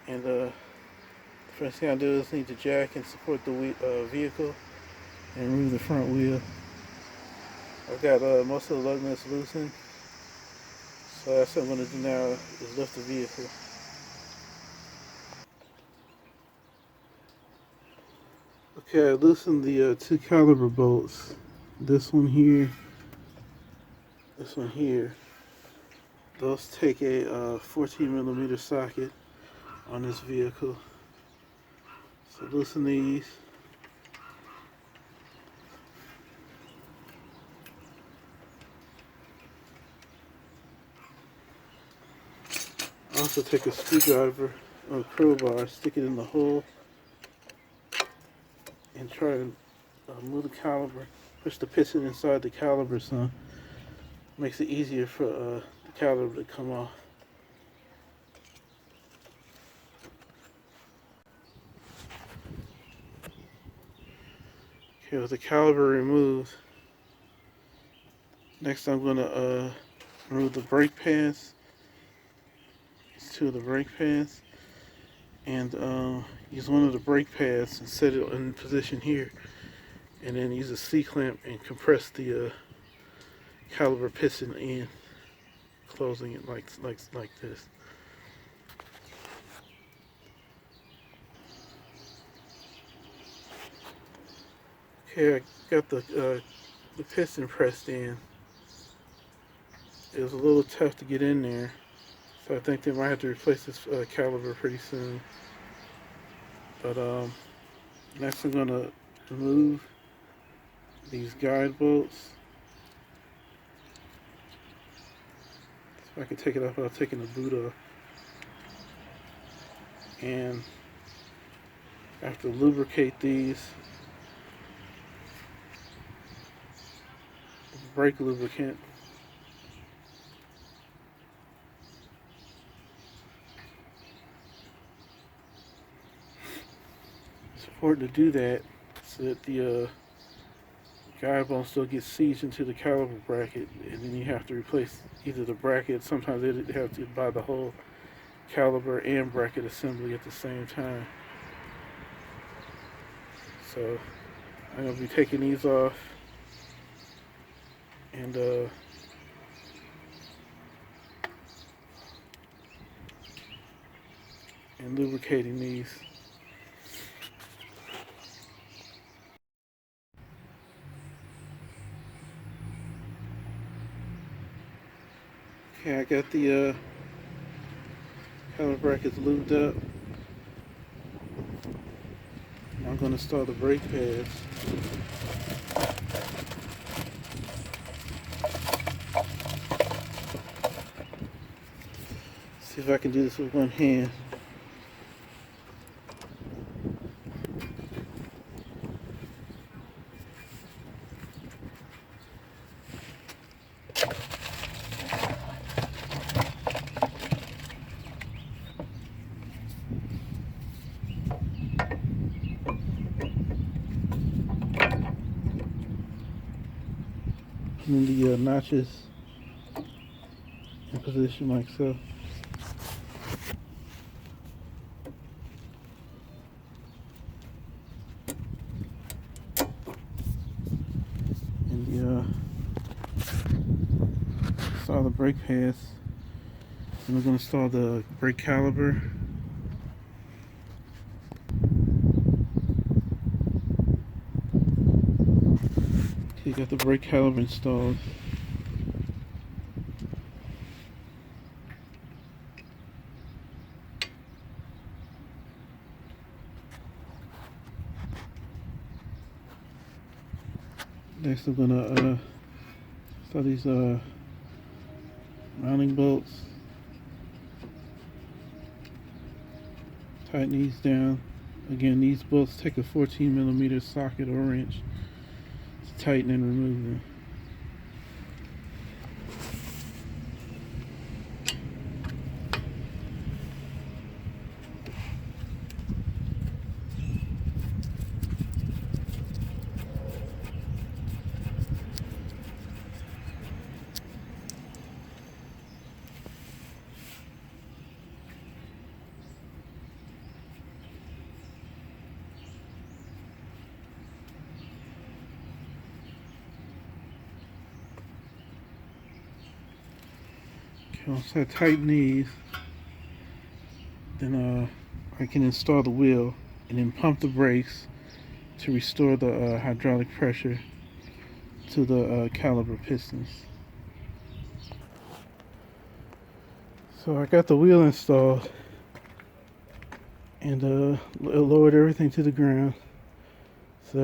And the first thing I do is need the jack and support the vehicle and remove the front wheel. I've got most of the lug nuts loosened, so that's what I'm going to do now is lift the vehicle. Okay, I loosened the two caliper bolts. This one here, this one here. Those take a 14 millimeter socket on this vehicle. So loosen these. Also take a screwdriver or a crowbar, stick it in the hole, and try and move the caliper. Push the piston inside the caliper, so makes it easier for the caliper to come off. Okay, with the caliper removed, next I'm going to remove the brake pads. These two of the brake pads, and use one of the brake pads and set it in position here, and then use a C-clamp and compress the caliper piston in, closing it like this. Okay, I got the piston pressed in. It was a little tough to get in there, so I think they might have to replace this caliper pretty soon. But next I'm gonna remove these guide bolts. If I can take it off without taking the boot off. And I have to lubricate these with brake lubricant. It's important to do that so that the guide bone still gets seized into the caliper bracket, and then you have to replace either the bracket. Sometimes they have to buy the whole caliper and bracket assembly at the same time. So I'm going to be taking these off and lubricating these. Okay, I got the caliper brackets lubed up. I'm going to install the brake pads. See if I can do this with one hand. And the notches in position like so. And the install the brake pads. And we're going to install the brake caliper. Okay, got the brake caliper installed. Next I'm going to install these mounting bolts. Tighten these down. Again, these bolts take a 14 millimeter socket or wrench to tighten and remove them. Okay, once I tighten these, then I can install the wheel and then pump the brakes to restore the hydraulic pressure to the caliper pistons. So I got the wheel installed and lowered everything to the ground.